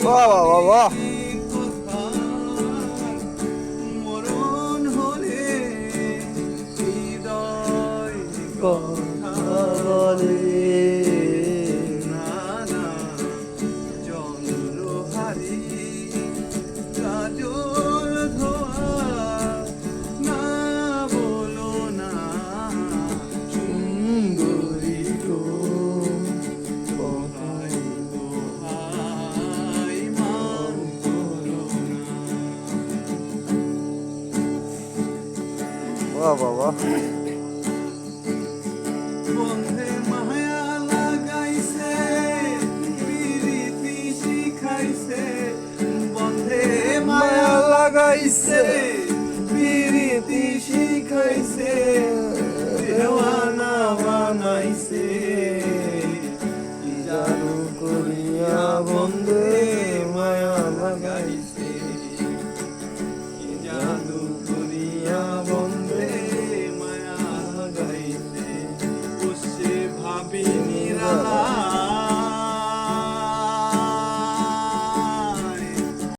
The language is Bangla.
বাহ বাহ বাহ বাহ। মরণ হলে হৃদয় কথা বলে না না চন্দ্রহারি কাজল ধোয়া না বলো না সুন্দরী গো কোথায় দোহাই মান করো না। বাহ বাহ বাহ। বন্ধে মায়া লাগাইছে প্রীতি শিখাইছে বন্ধে মায়া মায়া লাগাইছে প্রীতি শিখাইছে